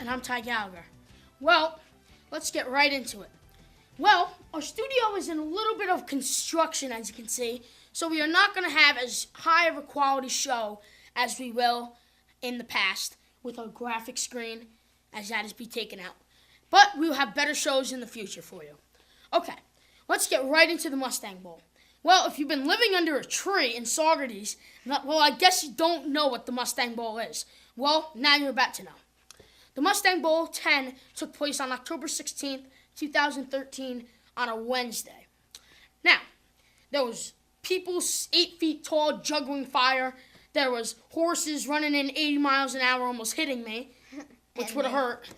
And I'm Ty Gallagher. Well, let's get right into it. Well, our studio is in a little bit of construction, as you can see, so we are not going to have as high of a quality show as we will in the past with our graphic screen, as that is be taken out. But we will have better shows in the future for you. Okay, let's get right into the Mustang Bowl. Well, if you've been living under a tree in Saugerties, well, I guess you don't know what the Mustang Bowl is. Well, now you're about to know. The Mustang Bowl 10 took place on October 16th, 2013 on a Wednesday. Now, there was people 8 feet tall juggling fire. There was horses running in 80 miles an hour almost hitting me, which would have hurt.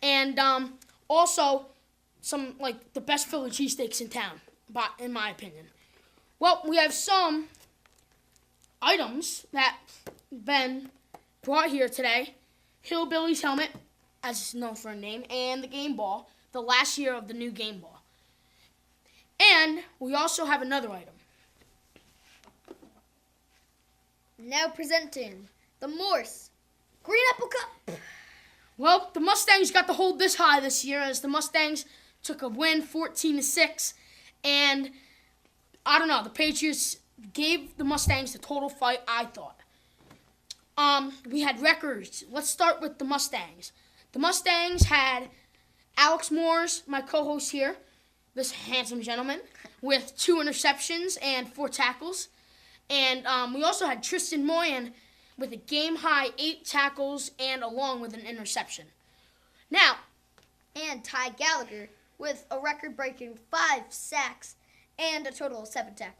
And also some, like, the best Philly cheesesteaks in town, in my opinion. Well, we have some items that Ben brought here today. Hillbilly's helmet, as it's known for a name, and the game ball, the last year of the new game ball. And we also have another item. Now presenting the Morse Green Apple Cup. Well, the Mustangs got to hold this high this year as the Mustangs took a win 14-6, and I don't know, the Patriots gave the Mustangs the total fight, I thought. We had records. Let's start with the Mustangs. The Mustangs had Alex Moores, my co-host here, this handsome gentleman, with 2 interceptions and 4 tackles. And we also had Tristan Moyen with a game-high 8 tackles and along with an interception. Now, And Ty Gallagher with a record-breaking 5 sacks and a total of 7 tackles.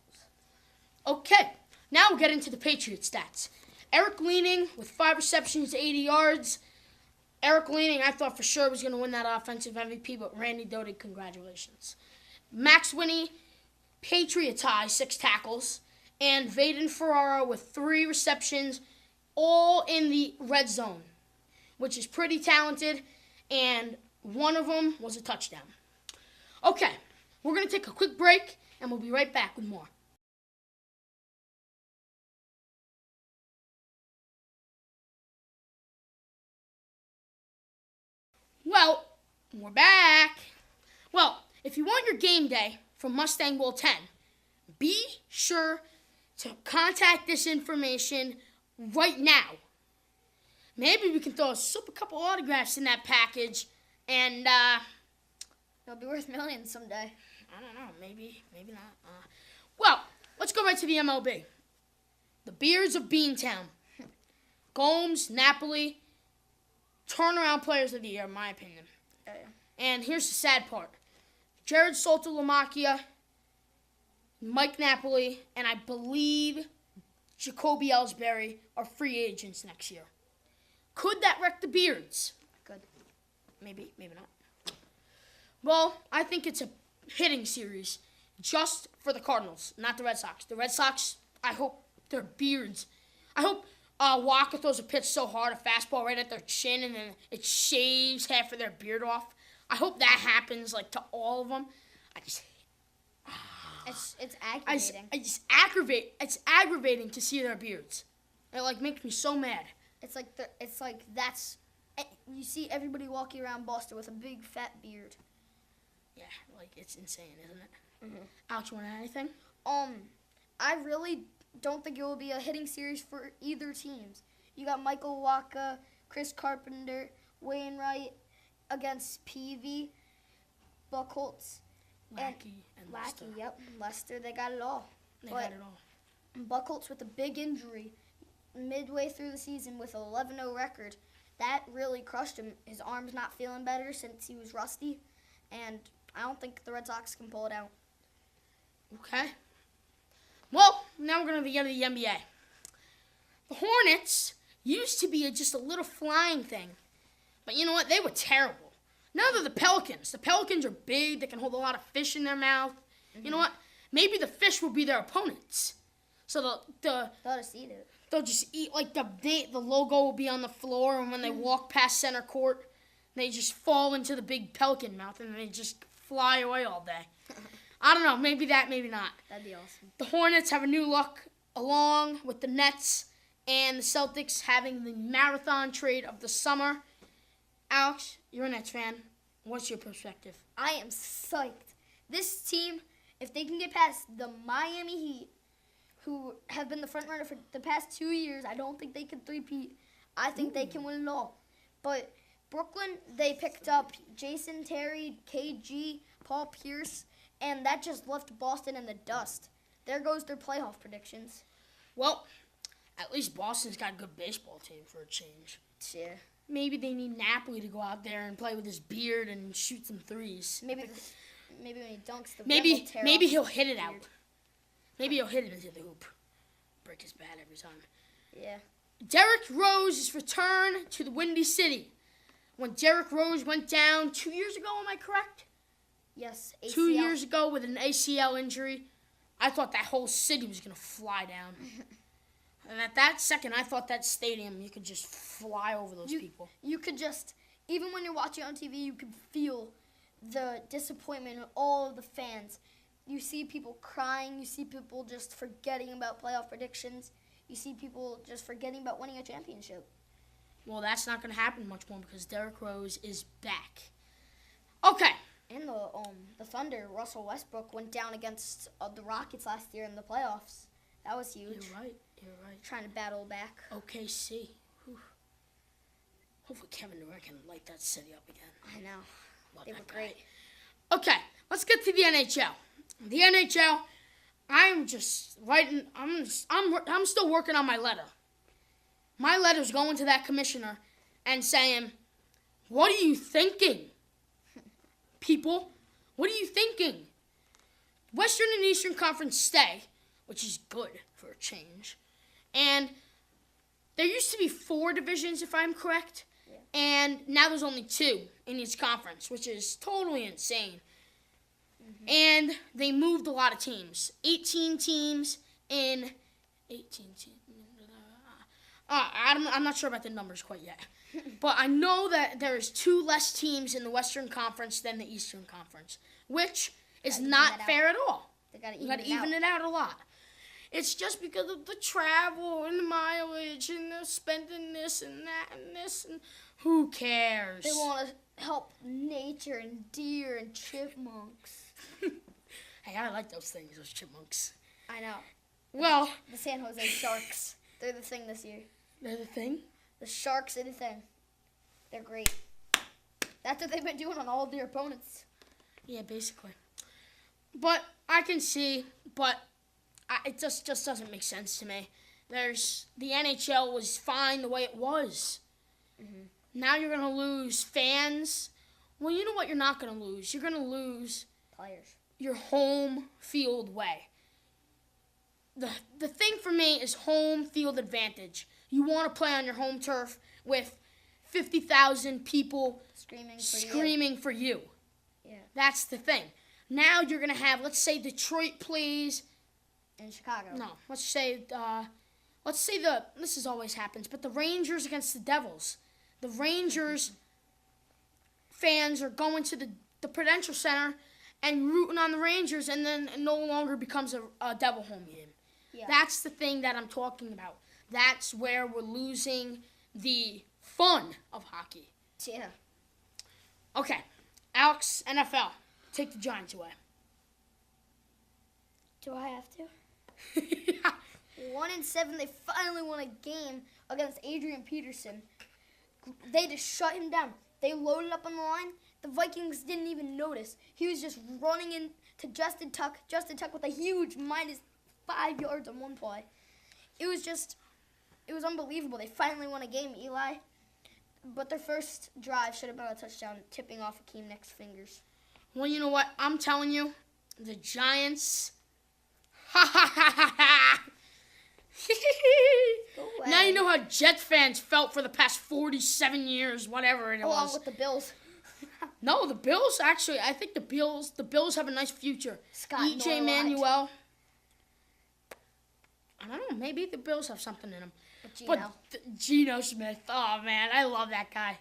okay, now we'll get into the Patriots stats. Eric Leaning with 5 receptions, 80 yards. Eric Leaning, I thought for sure was going to win that offensive MVP, but Randy Doty, congratulations. Max Winnie, Patriotized 6 tackles. And Vaden Ferrara with 3 receptions, all in the red zone, which is pretty talented, and one of them was a touchdown. Okay, we're going to take a quick break, and we'll be right back with more. Well, we're back. Well, if you want your game day from Mustang Bowl 10, be sure to contact this information right now. Maybe we can throw a couple autographs in that package, and It'll be worth millions someday. I don't know, maybe not. Well, let's go right to the MLB. The Beards of Beantown. Gomes, Napoli, turnaround players of the year, in my opinion. Oh, yeah. And here's the sad part. Jared Saltalamacchia, Mike Napoli, and I believe Jacoby Ellsbury are free agents next year. Could that wreck the Beards? Good. Maybe not. Well, I think it's a hitting series just for the Cardinals, not the Red Sox. The Red Sox, I hope their beards. I hope Walker throws a pitch so hard, a fastball right at their chin, and then it shaves half of their beard off. I hope that happens, like, to all of them. It's aggravating. It's aggravating to see their beards. It, like, makes me so mad. It's like that's you see everybody walking around Boston with a big fat beard. Yeah, like, it's insane, isn't it? Mm-hmm. Alex, you want to add anything? I really don't think it will be a hitting series for either teams. You got Michael Wacha, Chris Carpenter, Wainwright against Peavy, Buchholz, Lackey and Lester. Yep, Lester. They got it all. They got it all. Buchholz with a big injury midway through the season with an 11-0 record. That really crushed him. His arm's not feeling better since he was rusty, and I don't think the Red Sox can pull it out. Okay. Well, now we're going to get to the NBA. The Hornets used to be just a little flying thing, but you know what? They were terrible. Now they're the Pelicans. The Pelicans are big. They can hold a lot of fish in their mouth. Mm-hmm. You know what? Maybe the fish will be their opponents. So they'll just eat it. They'll just eat, like, the logo will be on the floor, and when they walk past center court, they just fall into the big pelican mouth, and they just fly away all day. I don't know. Maybe that, maybe not. That'd be awesome. The Hornets have a new look, along with the Nets and the Celtics having the marathon trade of the summer. Alex, you're a Nets fan. What's your perspective? I am psyched. This team, if they can get past the Miami Heat, who have been the front runner for the past 2 years, I don't think they can three-peat. I think they can win it all. But Brooklyn, they picked up Jason Terry, KG, Paul Pierce, and that just left Boston in the dust. There goes their playoff predictions. Well, at least Boston's got a good baseball team for a change. Yeah. Maybe they need Napoli to go out there and play with his beard and shoot some threes. Maybe when he dunks, the Maybe will tear maybe off he'll his hit it beard. out. Maybe he'll hit it into the hoop. Break his bat every time. Yeah. Derrick Rose's return to the Windy City. When Derrick Rose went down 2 years ago, am I correct? Yes. ACL. 2 years ago with an ACL injury, I thought that whole city was going to fly down. And at that second, I thought that stadium, you could just fly over those people. You could just, even when you're watching on TV, you could feel the disappointment of all of the fans. You see people crying. You see people just forgetting about playoff predictions. You see people just forgetting about winning a championship. Well, that's not going to happen much more because Derrick Rose is back. Okay. And the Thunder, Russell Westbrook, went down against the Rockets last year in the playoffs. That was huge. You're right. You're right. Trying to battle back. OKC. Whew. Hopefully Kevin Durant can light that city up again. I know. Love They that were guy. great. Okay, let's get to the NHL. The NHL, I'm just writing. I'm still working on my letter. My letter's going to that commissioner and saying, "What are you thinking, people? What are you thinking? Western and Eastern Conference stay, which is good for a change, and there used to be 4 divisions, if I'm correct." And now there's only 2 in each conference, which is totally insane. Mm-hmm. And they moved a lot of teams. 18 teams in 18 teams. I'm not sure about the numbers quite yet. But I know that there's 2 less teams in the Western Conference than the Eastern Conference, which is not fair at all. They got to even it out a lot. It's just because of the travel and the mileage and the spending this and that and this and who cares? They want to help nature and deer and chipmunks. Hey, I like those things, those chipmunks. I know. Well, The San Jose Sharks, they're the thing this year. they're the thing? The Sharks are the thing. They're great. That's what they've been doing on all of their opponents. Yeah, basically. But I can see, it just doesn't make sense to me. The NHL was fine the way it was. Mm-hmm. Now you're going to lose fans. Well, you know what you're not going to lose? You're going to lose Players. your home field way. The thing for me is home field advantage. You want to play on your home turf with 50,000 people screaming for you. Yeah. That's the thing. Now you're going to have, let's say Detroit plays in Chicago. No, let's say this is always happens, but the Rangers against the Devils. The Rangers fans are going to the Prudential Center and rooting on the Rangers, and then it no longer becomes a Devil home game. Yeah. That's the thing that I'm talking about. That's where we're losing the fun of hockey. Yeah. Okay, Alex, NFL, take the Giants away. Do I have to? 1-7, they finally won a game against Adrian Peterson. They just shut him down. They loaded up on the line. The Vikings didn't even notice. He was just running into Justin Tuck with a huge -5 yards on one play. It was unbelievable. They finally won a game, Eli. But their first drive should have been a touchdown, tipping off Akeem Nick's fingers. Well, you know what? I'm telling you, the Giants. Ha ha ha ha ha! Now you know how Jet fans felt for the past 47 years, whatever it was. Along with the Bills. No, the Bills actually. I think the Bills have a nice future. E.J. Manuel. I don't know. Maybe the Bills have something in them. But Geno Smith. Oh man, I love that guy.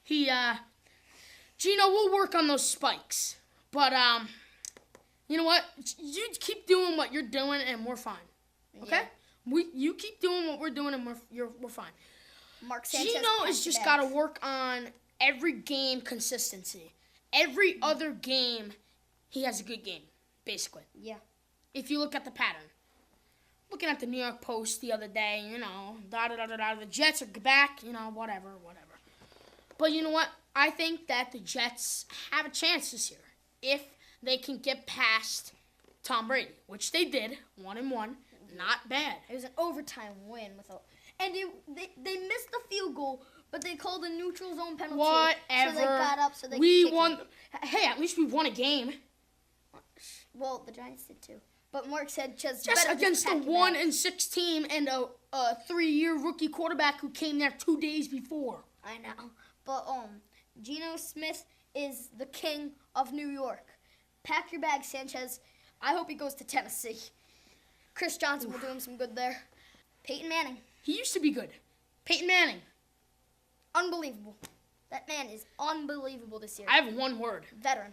Geno will work on those spikes, but you know what? You keep doing what you're doing, and we're fine. Okay? Yeah. You keep doing what we're doing, and we're fine. Mark Sanchez Geno has just got to work on every game consistency. Every other game, he has a good game, basically. Yeah. If you look at the pattern. Looking at the New York Post the other day, the Jets are back, whatever. But you know what? I think that the Jets have a chance this year if they can get past Tom Brady, which they did, 1-1, not bad. It was an overtime win and they missed the field goal, but they called a neutral zone penalty. Whatever. So they got up so they we could kick won. it. Hey, at least we won a game. Well, the Giants did too. But Mark said just against a 1-6 team and a 3-year rookie quarterback who came there 2 days before. I know. But Geno Smith is the king of New York. Pack your bags, Sanchez. I hope he goes to Tennessee. Chris Johnson will do him some good there. Peyton Manning. He used to be good. Peyton Manning. Unbelievable. That man is unbelievable this year. I have one word. Veteran.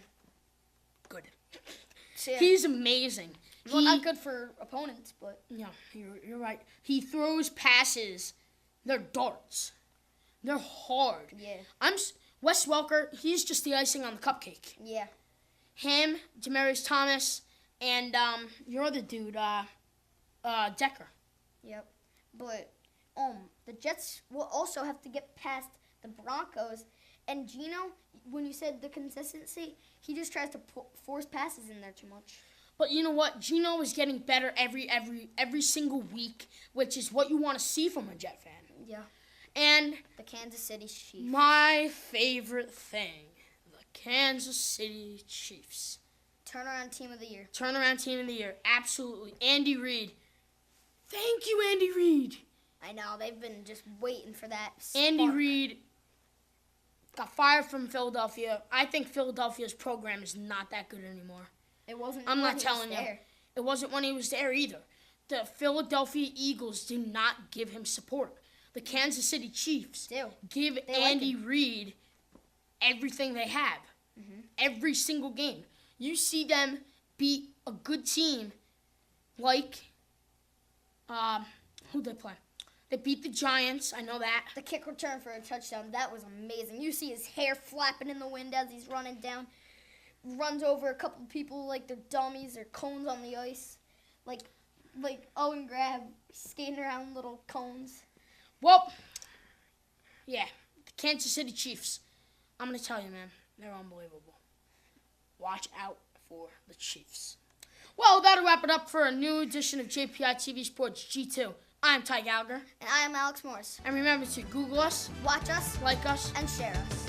Good. So, yeah. He's amazing. Well, not good for opponents, but... Yeah, you're right. He throws passes. They're darts. They're hard. Yeah. Wes Welker, he's just the icing on the cupcake. Yeah. Him, Demaryius Thomas, and your other dude, Decker. Yep. But the Jets will also have to get past the Broncos. And Geno, when you said the consistency, he just tries to force passes in there too much. But you know what? Geno is getting better every single week, which is what you want to see from a Jet fan. Yeah. And the Kansas City Chiefs. My favorite thing, the Kansas City Chiefs. Turnaround team of the year. Turnaround team of the year. Absolutely. Andy Reid. Thank you, Andy Reid. I know. They've been just waiting for that spark. Andy Reid got fired from Philadelphia. I think Philadelphia's program is not that good anymore. It wasn't. I'm not telling you. It wasn't when he was there either. The Philadelphia Eagles do not give him support. The Kansas City Chiefs give Andy Reid everything they have. Mm-hmm. Every single game. You see them beat a good team like, who'd they play? They beat the Giants. I know that. The kick return for a touchdown, that was amazing. You see his hair flapping in the wind as he's running down. Runs over a couple people like they're dummies or cones on the ice. Like Owen Grab skating around little cones. Well, yeah, the Kansas City Chiefs. I'm going to tell you, man, they're unbelievable. Watch out for the Chiefs. Well, that'll wrap it up for a new edition of JPI TV Sports G2. I'm Ty Gallagher. And I am Alex Morris. And remember to Google us, watch us, like us, and share us.